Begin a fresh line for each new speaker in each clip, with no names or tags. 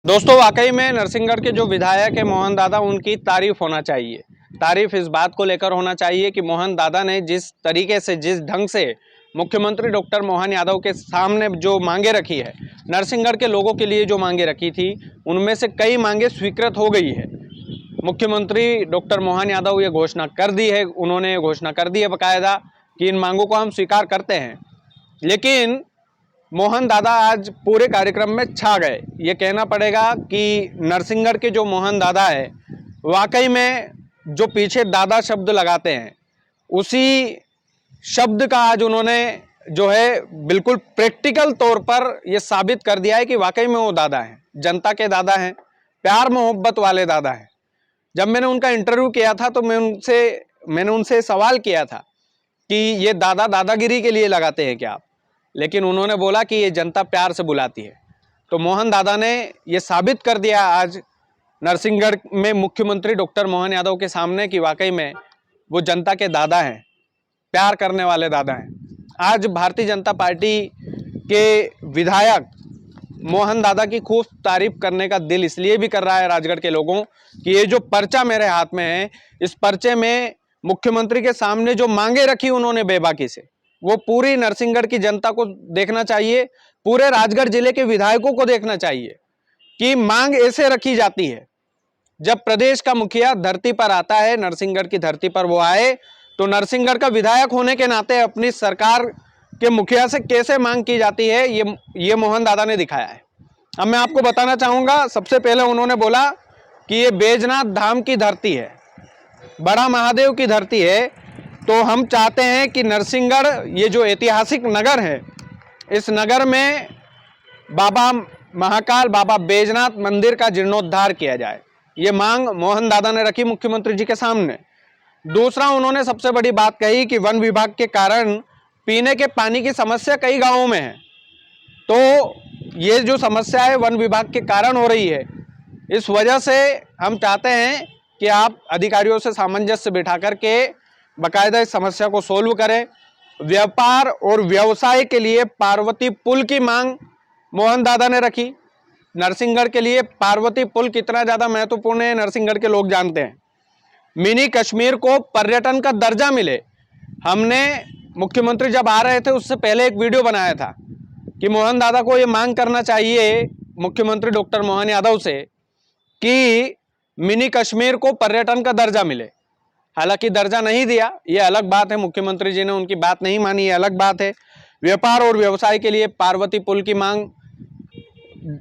दोस्तों वाकई में नरसिंहगढ़ के जो विधायक है मोहन दादा, उनकी तारीफ होना चाहिए। तारीफ इस बात को लेकर होना चाहिए कि मोहन दादा ने जिस तरीके से, जिस ढंग से मुख्यमंत्री डॉक्टर मोहन यादव के सामने जो मांगे रखी है, नरसिंहगढ़ के लोगों के लिए जो मांगे रखी थी, उनमें से कई मांगे स्वीकृत हो गई है। मुख्यमंत्री डॉक्टर मोहन यादव ये घोषणा कर दी है, उन्होंने घोषणा कर दी है बाकायदा कि इन मांगों को हम स्वीकार करते हैं। लेकिन मोहन दादा आज पूरे कार्यक्रम में छा गए। ये कहना पड़ेगा कि नरसिंहगढ़ के जो मोहन दादा है, वाकई में जो पीछे दादा शब्द लगाते हैं, उसी शब्द का आज उन्होंने जो है बिल्कुल प्रैक्टिकल तौर पर ये साबित कर दिया है कि वाकई में वो दादा हैं, जनता के दादा हैं, प्यार मोहब्बत वाले दादा हैं। जब मैंने उनका इंटरव्यू किया था तो मैंने उनसे सवाल किया था कि ये दादा दादागिरी के लिए लगाते हैं क्या आप, लेकिन उन्होंने बोला कि ये जनता प्यार से बुलाती है। तो मोहन दादा ने ये साबित कर दिया आज नरसिंहगढ़ में मुख्यमंत्री डॉक्टर मोहन यादव के सामने कि वाकई में वो जनता के दादा हैं, प्यार करने वाले दादा हैं। आज भारतीय जनता पार्टी के विधायक मोहन दादा की खूब तारीफ करने का दिल इसलिए भी कर रहा है राजगढ़ के लोगों कि ये जो पर्चा मेरे हाथ में है, इस पर्चे में मुख्यमंत्री के सामने जो मांगे रखी उन्होंने बेबाकी से, वो पूरी नरसिंहगढ़ की जनता को देखना चाहिए, पूरे राजगढ़ जिले के विधायकों को देखना चाहिए कि मांग ऐसे रखी जाती है। जब प्रदेश का मुखिया धरती पर आता है, नरसिंहगढ़ की धरती पर वो आए, तो नरसिंहगढ़ का विधायक होने के नाते अपनी सरकार के मुखिया से कैसे मांग की जाती है, ये मोहन दादा ने दिखाया है। अब मैं आपको बताना चाहूंगा, सबसे पहले उन्होंने बोला कि ये बैजनाथ धाम की धरती है, बड़ा महादेव की धरती है, तो हम चाहते हैं कि नरसिंहगढ़ ये जो ऐतिहासिक नगर है, इस नगर में बाबा महाकाल, बाबा बैजनाथ मंदिर का जीर्णोद्धार किया जाए। ये मांग मोहन दादा ने रखी मुख्यमंत्री जी के सामने। दूसरा, उन्होंने सबसे बड़ी बात कही कि वन विभाग के कारण पीने के पानी की समस्या कई गांवों में है, तो ये जो समस्या है वन विभाग के कारण हो रही है। इस वजह से हम चाहते हैं कि आप अधिकारियों से सामंजस्य बिठा करके बाकायदा इस समस्या को सोल्व करें। व्यापार और व्यवसाय के लिए पार्वती पुल की मांग मोहन दादा ने रखी। नरसिंहगढ़ के लिए पार्वती पुल कितना ज़्यादा महत्वपूर्ण है, नरसिंहगढ़ के लोग जानते हैं। मिनी कश्मीर को पर्यटन का दर्जा मिले। हमने मुख्यमंत्री जब आ रहे थे उससे पहले एक वीडियो बनाया था कि मोहन दादा को ये मांग करना चाहिए मुख्यमंत्री डॉक्टर मोहन यादव से कि मिनी कश्मीर को पर्यटन का दर्जा मिले। हालांकि दर्जा नहीं दिया, ये अलग बात है, मुख्यमंत्री जी ने उनकी बात नहीं मानी, ये अलग बात है। व्यापार और व्यवसाय के लिए पार्वती पुल की मांग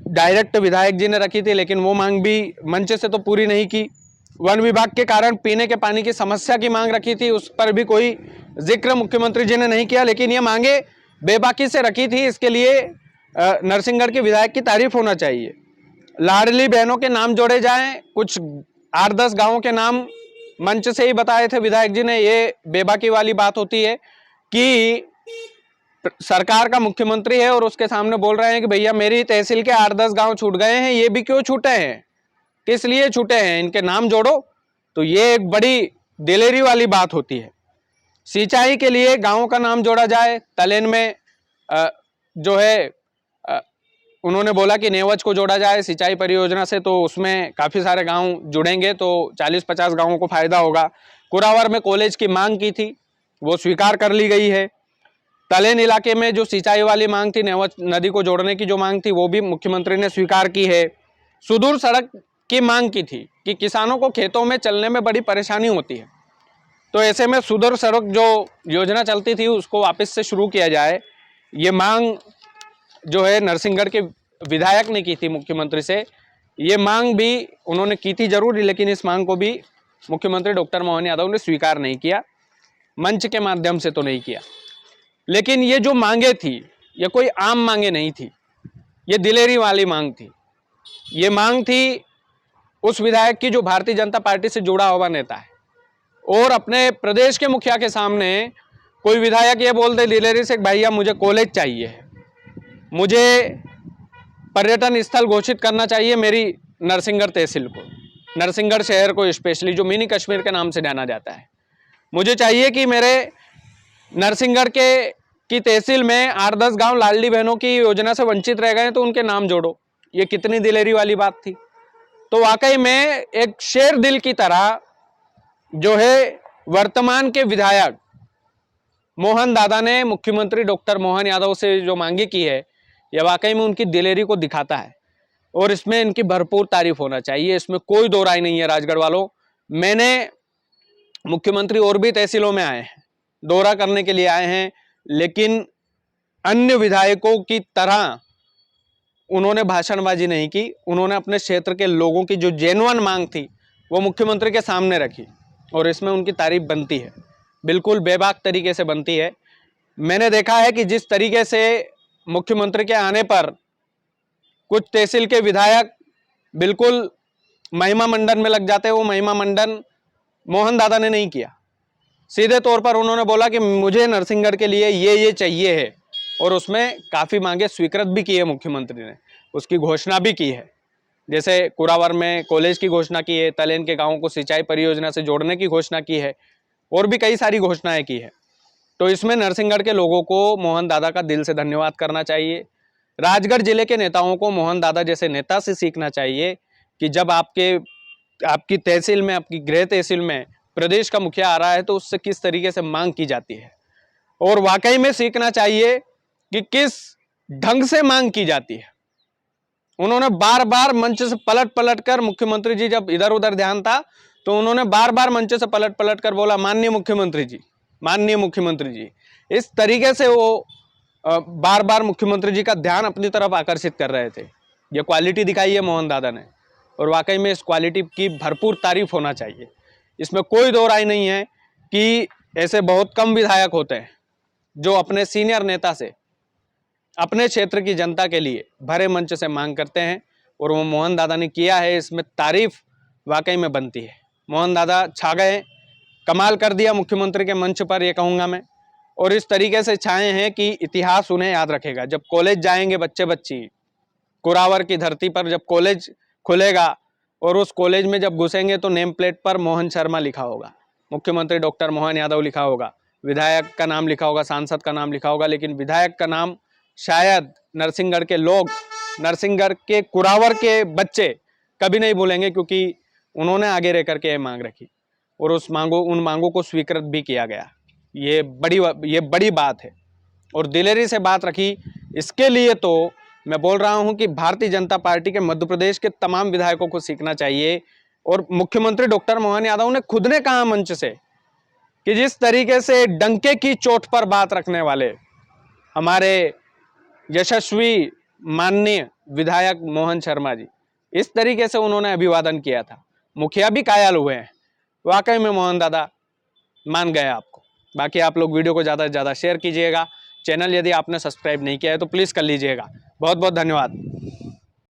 डायरेक्ट विधायक जी ने रखी थी, लेकिन वो मांग भी मंच से तो पूरी नहीं की। वन विभाग के कारण पीने के पानी की समस्या की मांग रखी थी, उस पर भी कोई जिक्र मुख्यमंत्री जी ने नहीं किया, लेकिन ये मांगे बेबाकी से रखी थी। इसके लिए नरसिंहगढ़ के विधायक की तारीफ होना चाहिए। लाडली बहनों के नाम जोड़े जाएं, कुछ 8-10 गांवों के नाम मंच से ही बताए थे विधायक जी ने। ये बेबाकी वाली बात होती है कि सरकार का मुख्यमंत्री है और उसके सामने बोल रहे हैं कि भैया मेरी तहसील के 8-10 गांव छूट गए हैं, ये भी क्यों छूटे हैं, किस लिए छूटे हैं, इनके नाम जोड़ो। तो ये एक बड़ी दिलेरी वाली बात होती है। सिंचाई के लिए गांवों का नाम जोड़ा जाए। तलेन में जो है उन्होंने बोला कि नेवज को जोड़ा जाए सिंचाई परियोजना से, तो उसमें काफ़ी सारे गांव जुड़ेंगे, तो 40-50 गांवों को फायदा होगा। कुरावर में कॉलेज की मांग की थी, वो स्वीकार कर ली गई है। तलेन इलाके में जो सिंचाई वाली मांग थी, नेवज नदी को जोड़ने की जो मांग थी, वो भी मुख्यमंत्री ने स्वीकार की है। सुदूर सड़क की मांग की थी कि किसानों को खेतों में चलने में बड़ी परेशानी होती है, तो ऐसे में सुदूर सड़क जो योजना चलती थी उसको वापस से शुरू किया जाए। ये मांग जो है नरसिंहगढ़ के विधायक ने की थी मुख्यमंत्री से। ये मांग भी उन्होंने की थी जरूर, लेकिन इस मांग को भी मुख्यमंत्री डॉक्टर मोहन यादव ने स्वीकार नहीं किया, मंच के माध्यम से तो नहीं किया। लेकिन ये जो मांगे थी, ये कोई आम मांगे नहीं थी, ये दिलेरी वाली मांग थी। ये मांग थी उस विधायक की जो भारतीय जनता पार्टी से जुड़ा हुआ नेता है, और अपने प्रदेश के मुखिया के सामने कोई विधायक ये बोल दे दिलेरी से, भैया मुझे कॉलेज चाहिए, मुझे पर्यटन स्थल घोषित करना चाहिए मेरी नरसिंहगढ़ तहसील को, नरसिंहगढ़ शहर को स्पेशली, जो मिनी कश्मीर के नाम से जाना जाता है। मुझे चाहिए कि मेरे नरसिंहगढ़ की तहसील में 8-10 गांव लाडली बहनों की योजना से वंचित रह गए, तो उनके नाम जोड़ो। ये कितनी दिलेरी वाली बात थी। तो वाकई में एक शेर दिल की तरह जो है वर्तमान के विधायक मोहन दादा ने मुख्यमंत्री डॉक्टर मोहन यादव से जो मांगी की है, यह वाकई में उनकी दिलेरी को दिखाता है और इसमें इनकी भरपूर तारीफ होना चाहिए। इसमें कोई दो राय नहीं है। राजगढ़ वालों, मैंने मुख्यमंत्री और भी तहसीलों में आए हैं, दौरा करने के लिए आए हैं, लेकिन अन्य विधायकों की तरह उन्होंने भाषणबाजी नहीं की। उन्होंने अपने क्षेत्र के लोगों की जो जेन्युइन मांग थी वो मुख्यमंत्री के सामने रखी और इसमें उनकी तारीफ बनती है, बिल्कुल बेबाक तरीके से बनती है। मैंने देखा है कि जिस तरीके से मुख्यमंत्री के आने पर कुछ तहसील के विधायक बिल्कुल महिमा मंडन में लग जाते हैं, वो महिमा मंडन मोहन दादा ने नहीं किया। सीधे तौर पर उन्होंने बोला कि मुझे नरसिंहगढ़ के लिए ये चाहिए है और उसमें काफ़ी मांगे स्वीकृत भी की है मुख्यमंत्री ने, उसकी घोषणा भी की है। जैसे कुरावर में कॉलेज की घोषणा की है, तलेन के गांवों को सिंचाई परियोजना से जोड़ने की घोषणा की है और भी कई सारी घोषणाएं की है। तो इसमें नरसिंहगढ़ के लोगों को मोहन दादा का दिल से धन्यवाद करना चाहिए। राजगढ़ जिले के नेताओं को मोहन दादा जैसे नेता से सीखना चाहिए कि जब आपकी तहसील में, आपकी गृह तहसील में प्रदेश का मुखिया आ रहा है तो उससे किस तरीके से मांग की जाती है और वाकई में सीखना चाहिए कि किस ढंग से मांग की जाती है। उन्होंने बार बार मंच से पलट कर, मुख्यमंत्री जी जब इधर उधर ध्यान था तो उन्होंने बार बार मंच से पलट कर बोला, माननीय मुख्यमंत्री जी, माननीय मुख्यमंत्री जी। इस तरीके से वो बार बार मुख्यमंत्री जी का ध्यान अपनी तरफ आकर्षित कर रहे थे। ये क्वालिटी दिखाई है मोहन दादा ने और वाकई में इस क्वालिटी की भरपूर तारीफ होना चाहिए। इसमें कोई दो राय नहीं है कि ऐसे बहुत कम विधायक होते हैं जो अपने सीनियर नेता से अपने क्षेत्र की जनता के लिए भरे मंच से मांग करते हैं और वो मोहन दादा ने किया है। इसमें तारीफ वाकई में बनती है। मोहन दादा छा गए, कमाल कर दिया मुख्यमंत्री के मंच पर, ये कहूँगा मैं। और इस तरीके से छाए हैं कि इतिहास उन्हें याद रखेगा। जब कॉलेज जाएंगे बच्चे बच्ची, कुरावर की धरती पर जब कॉलेज खुलेगा और उस कॉलेज में जब घुसेंगे तो नेम प्लेट पर मोहन शर्मा लिखा होगा, मुख्यमंत्री डॉक्टर मोहन यादव लिखा होगा, विधायक का नाम लिखा होगा, सांसद का नाम लिखा होगा, लेकिन विधायक का नाम शायद नरसिंहगढ़ के लोग, नरसिंहगढ़ के कुरावर के बच्चे कभी नहीं भूलेंगे, क्योंकि उन्होंने आगे रह करके ये मांग रखी और उन मांगों को स्वीकृत भी किया गया। ये बड़ी बात है और दिलेरी से बात रखी। इसके लिए तो मैं बोल रहा हूं कि भारतीय जनता पार्टी के मध्य प्रदेश के तमाम विधायकों को सीखना चाहिए। और मुख्यमंत्री डॉक्टर मोहन यादव ने खुद ने कहा मंच से कि जिस तरीके से डंके की चोट पर बात रखने वाले हमारे यशस्वी माननीय विधायक मोहन शर्मा जी, इस तरीके से उन्होंने अभिवादन किया था, मुखिया भी कायल हुए हैं। वाकई में मोहन दादा मान गए आपको। बाकी आप लोग वीडियो को ज़्यादा से ज़्यादा शेयर कीजिएगा। चैनल यदि आपने सब्सक्राइब नहीं किया है तो प्लीज़ कर लीजिएगा। बहुत बहुत धन्यवाद।